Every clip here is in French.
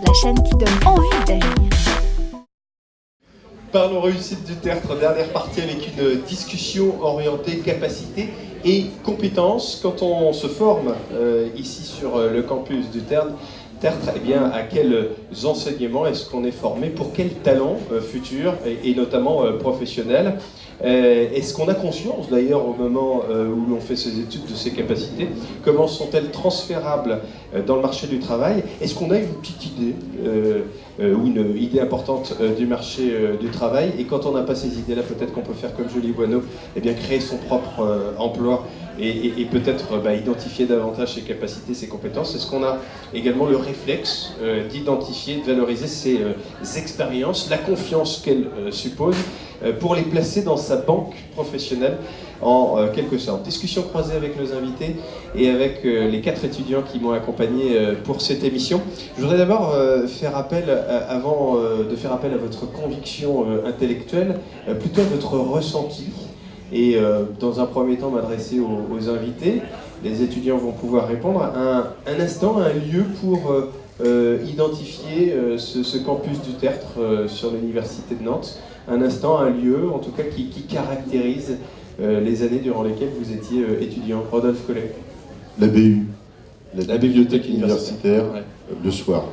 la chaîne qui donne envie d'agir. Parlons réussite du tertre, dernière partie avec une discussion orientée capacité et compétences. Quand on se forme ici sur le campus du Tertre, eh bien, à quels enseignements est-ce qu'on est formé, pour quels talents futurs et notamment professionnels? Est-ce qu'on a conscience d'ailleurs au moment où l'on fait ses études de ces capacités? Comment sont-elles transférables dans le marché du travail? Est-ce qu'on a une petite idée ou une idée importante du marché du travail? Et quand on n'a pas ces idées-là, peut-être qu'on peut faire comme Julie Boineau, eh bien créer son propre emploi et peut-être identifier davantage ses capacités, ses compétences. Est-ce qu'on a également le réflexe d'identifier, de valoriser ses expériences, la confiance qu'elles supposent, pour les placer dans sa banque professionnelle en quelque sorte. Discussion croisée avec nos invités et avec les 4 étudiants qui m'ont accompagné pour cette émission. Je voudrais d'abord faire appel, avant de faire appel à votre conviction intellectuelle, plutôt à votre ressenti. Et dans un premier temps m'adresser aux invités. Les étudiants vont pouvoir répondre. Un instant, un lieu pour identifier ce campus du Tertre sur l'université de Nantes. Un instant, un lieu, en tout cas, qui caractérise les années durant lesquelles vous étiez étudiant. Rodolphe Collet. La BU, la bibliothèque universitaire, ouais. Le soir.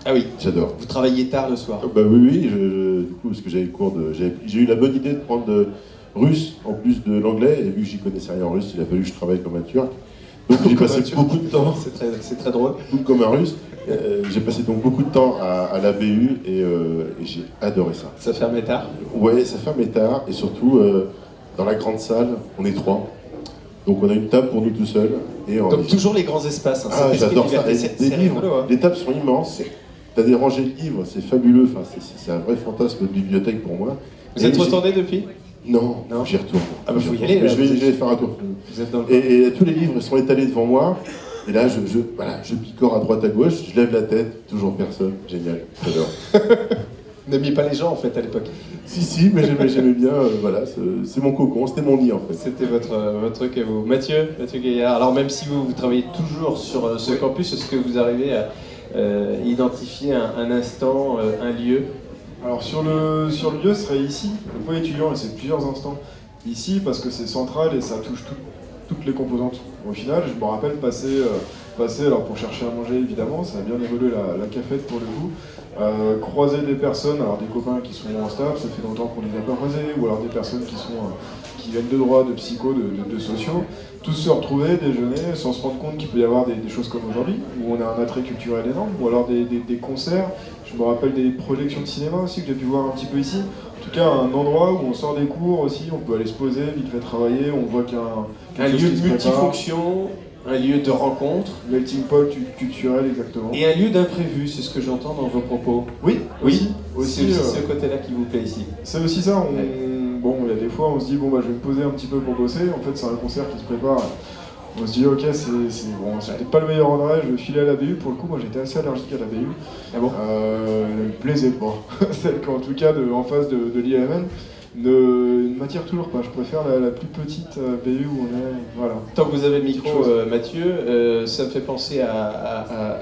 Ah oui, j'adore. Vous travailliez tard le soir? Bah oui, du coup, parce que j'avais cours de... J'ai eu la bonne idée de prendre russe en plus de l'anglais, et vu que j'y connaissais rien en russe, il a fallu que je travaille comme un turc. Donc j'ai passé beaucoup de temps... C'est très drôle. Comme un russe. J'ai passé donc beaucoup de temps à la BU et j'ai adoré ça. Ça fermait tard? Ouais, ça fermait tard, et surtout, dans la grande salle, on est 3. Donc on a une table pour nous tout seuls. Comme toujours les grands espaces. Hein. Ah, j'adore ça. C'est rigolo, hein. Les tables sont immenses. T'as des rangées de livres, c'est fabuleux. Enfin, c'est un vrai fantasme de bibliothèque pour moi. Vous êtes retourné depuis? Non, j'y retourne. Ah bah faut y aller. Je vais faire un tour. Vous êtes dans le et tous les livres sont étalés devant moi. Et là, je picore à droite à gauche, je lève la tête, toujours personne. Génial, j'adore. N'aimiez pas les gens en fait à l'époque? Si, mais j'aimais bien, voilà, c'est mon cocon, c'était mon lit en fait. C'était votre truc à vous. Mathieu Gaillard, alors même si vous travaillez toujours sur ce campus, est-ce que vous arrivez à identifier un instant, un lieu? Alors sur le lieu, ce serait ici, le point étudiant, et c'est plusieurs instants. Ici, parce que c'est central et ça touche toutes les composantes. Au final, je me rappelle passer alors pour chercher à manger évidemment, ça a bien évolué la cafette pour le coup, croiser des personnes, alors des copains qui sont en stage, ça fait longtemps qu'on les a pas croisés, ou alors des personnes qui viennent de droit, de psycho, de sociaux, tous se retrouver, déjeuner, sans se rendre compte qu'il peut y avoir des choses comme aujourd'hui, où on a un attrait culturel énorme, ou alors des concerts. Je me rappelle des projections de cinéma aussi que j'ai pu voir un petit peu ici. En tout cas, un endroit où on sort des cours aussi, on peut aller se poser, vite fait travailler, on voit un lieu de multifonction, un lieu de rencontre. Melting pot culturel, exactement. Et un lieu d'imprévu, c'est ce que j'entends dans vos propos. Oui, aussi c'est ce côté-là qui vous plaît ici. C'est aussi ça, bon, il y a des fois on se dit, bon bah je vais me poser un petit peu pour bosser, en fait c'est un concert qui se prépare. On se dit ok, c'est peut-être pas le meilleur endroit, je vais filer à la BU. Pour le coup, moi j'étais assez allergique à la BU. Ah bon? Elle me plaisait pas. Celle qu'en tout cas en face de l'IMN ne m'attire toujours pas. Je préfère la plus petite BU où on est. Voilà. Tant que vous avez le micro, Mathieu, ça me fait penser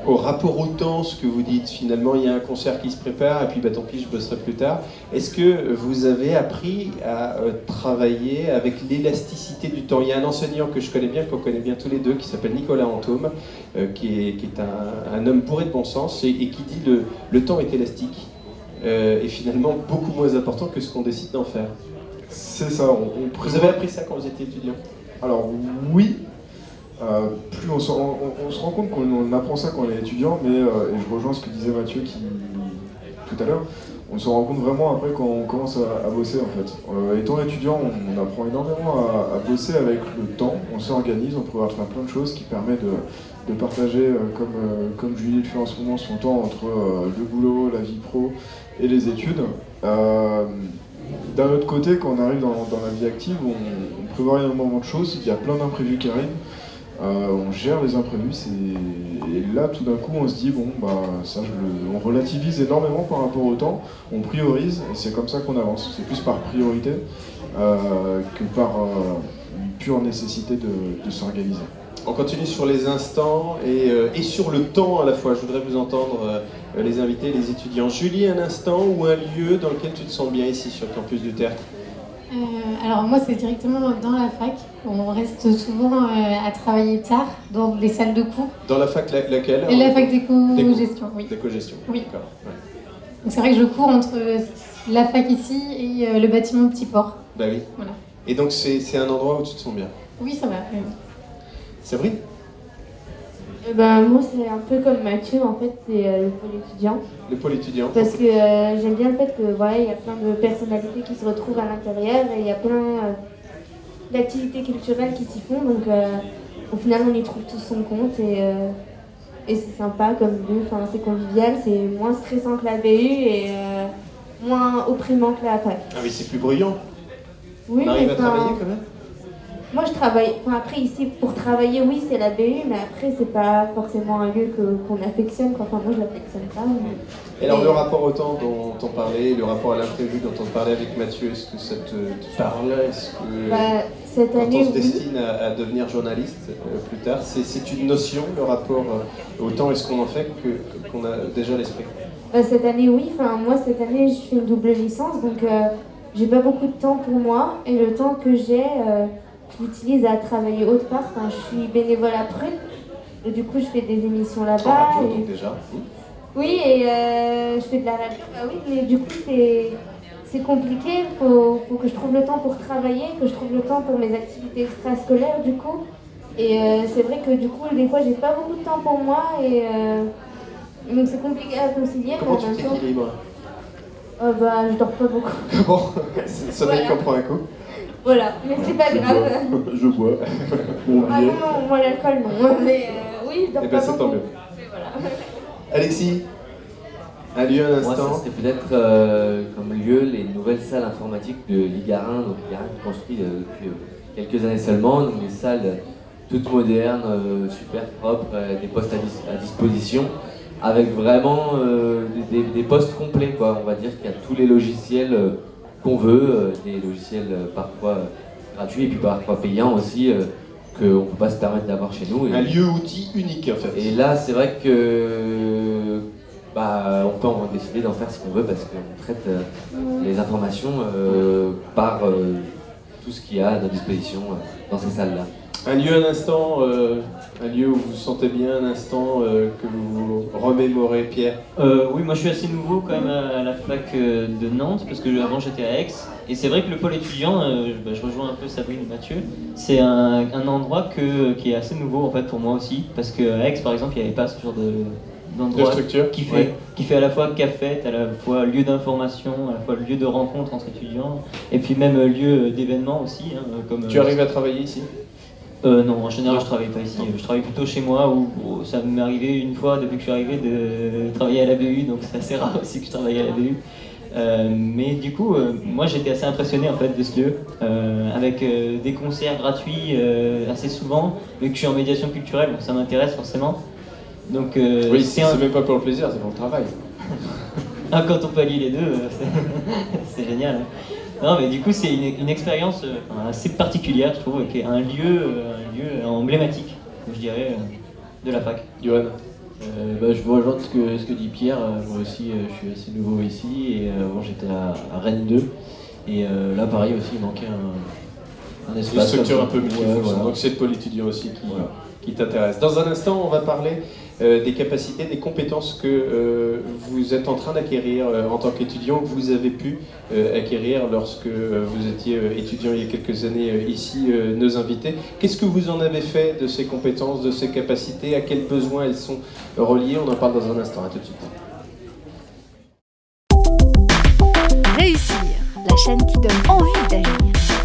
au rapport au temps, ce que vous dites. Finalement, il y a un concert qui se prépare et puis tant pis, je bosserai plus tard. Est-ce que vous avez appris à travailler avec l'élasticité du temps? Il y a un enseignant que je connais bien, qu'on connaît bien tous les deux, qui s'appelle Nicolas Antôme, qui est un homme bourré de bon sens et qui dit le temps est élastique. Et finalement beaucoup moins important que ce qu'on décide d'en faire. C'est ça. Vous avez appris ça quand vous étiez étudiant? Alors oui, plus on se rend compte qu'on apprend ça quand on est étudiant, mais et je rejoins ce que disait Mathieu tout à l'heure, on se rend compte vraiment après quand on commence à bosser en fait. Étant étudiant, on apprend énormément à bosser avec le temps, on s'organise, on peut faire plein de choses qui permettent de partager, comme Julie le fait en ce moment, son temps entre le boulot, la vie pro et les études. D'un autre côté, quand on arrive dans la vie active, on prévoit énormément de choses, il y a plein d'imprévus qui arrivent, on gère les imprévus, et là tout d'un coup on se dit bon on relativise énormément par rapport au temps, on priorise, et c'est comme ça qu'on avance, c'est plus par priorité que par une pure nécessité de s'organiser. On continue sur les instants et sur le temps à la fois. Je voudrais vous entendre, les invités, les étudiants. Julie, un instant ou un lieu dans lequel tu te sens bien ici sur le campus du Tertre? Alors moi c'est directement dans la fac. On reste souvent à travailler tard dans les salles de cours. Dans la fac laquelle? Et la fac d'éco-gestion, oui. D'éco-gestion, oui. D'accord. Ouais. Donc c'est vrai que je cours entre la fac ici et le bâtiment Petit Port. Bah oui. Voilà. Et donc c'est un endroit où tu te sens bien? Oui, ça va. Sabrine? Moi c'est un peu comme Mathieu, en fait c'est le pôle étudiant. Le pôle étudiant? Parce que j'aime bien le fait que voilà, il y a plein de personnalités qui se retrouvent à l'intérieur et il y a plein d'activités culturelles qui s'y font, donc au final on y trouve tous son compte et c'est sympa comme lieu, enfin, c'est convivial, c'est moins stressant que la BU et moins opprimant que la fac. Ah oui, c'est plus bruyant. Oui, On arrive mais à travailler quand même? moi je travaille, enfin après ici pour travailler oui c'est la BU, mais après c'est pas forcément un lieu qu'on affectionne, quoi. Enfin moi je l'affectionne pas. Et alors le rapport au temps dont on parlait, le rapport à l'imprévu dont on parlait avec Mathieu, est-ce que ça te parle? Est-ce que cette quand année, on se destine à devenir journaliste plus tard, c'est une notion, le rapport au temps, est-ce qu'on en fait qu'on a déjà l'esprit? Cette année oui, enfin moi cette année je fais une double licence, donc j'ai pas beaucoup de temps pour moi et le temps que j'ai je l'utilise à travailler autre part. Enfin, je suis bénévole à Prune, et du coup je fais des émissions là-bas. En radio, donc déjà. Oui, et je fais de la radio, bah oui, mais du coup c'est compliqué, faut que je trouve le temps pour travailler, que je trouve le temps pour mes activités extrascolaires du coup. Et c'est vrai que du coup des fois j'ai pas beaucoup de temps pour moi et donc c'est compliqué à concilier. Comment tu t'équilibres? Je dors pas beaucoup. Bon, c'est le sommeil qu'on prend un coup. Voilà, mais c'est pas grave. Je bois. Bon, Ah non, moi l'alcool non, mais oui, je dors Eh pas ben c'est beaucoup. tant mieux. Mais voilà. Alexis, un lieu, un Moi, instant? ça serait peut-être comme lieu les nouvelles salles informatiques de Ligarin, donc Ligarin construit depuis quelques années seulement, donc des salles toutes modernes, super propres, des postes à disposition, avec vraiment des postes complets, quoi. On va dire qu'il y a tous les logiciels qu'on veut, des logiciels parfois gratuits et puis parfois payants aussi, qu'on ne peut pas se permettre d'avoir chez nous. Un lieu outil unique en fait. Et là, c'est vrai que on peut en décider d'en faire ce qu'on veut parce qu'on traite les informations par tout ce qu'il y a à notre disposition dans ces salles-là. Un lieu, un instant, un lieu où vous vous sentez bien, un instant que vous remémorez, Pierre? Oui, moi je suis assez nouveau quand même à la fac de Nantes parce que avant j'étais à Aix et c'est vrai que le pôle étudiant, je rejoins un peu Sabrine et Mathieu, c'est un endroit qui est assez nouveau en fait pour moi aussi parce qu'à Aix par exemple il n'y avait pas ce genre d'endroit structure qui fait à la fois cafette, à la fois lieu d'information, à la fois lieu de rencontre entre étudiants et puis même lieu d'événement aussi. Comme, Tu arrives à travailler ici? Non, en général je travaille pas ici, je travaille plutôt chez moi où ça m'est arrivé une fois depuis que je suis arrivé de travailler à la BU, donc c'est assez rare aussi que je travaille à la BU. Mais du coup, moi j'étais assez impressionné en fait de ce lieu, avec des concerts gratuits assez souvent, vu que je suis en médiation culturelle, donc ça m'intéresse forcément. Donc, oui, c'est même pas pour le plaisir, c'est pour le travail. Ah, quand on peut allier les deux, c'est génial. Non, mais du coup, c'est une expérience assez particulière, je trouve, qui est un lieu emblématique, je dirais, de la fac. Johan? Je vous rejoins ce que dit Pierre. Moi aussi, je suis assez nouveau ici et avant j'étais à Rennes 2. Et là, pareil aussi, il manquait un espace. Une structure un peu mieux. Voilà. Donc c'est le pôle étudiant aussi qui t'intéresse. Dans un instant, on va parler des capacités, des compétences que vous êtes en train d'acquérir en tant qu'étudiant, que vous avez pu acquérir lorsque vous étiez étudiant il y a quelques années ici, nos invités. Qu'est-ce que vous en avez fait de ces compétences, de ces capacités? À quels besoins elles sont reliées? On en parle dans un instant. À tout de suite. Réussir, la chaîne qui donne envie d'agir.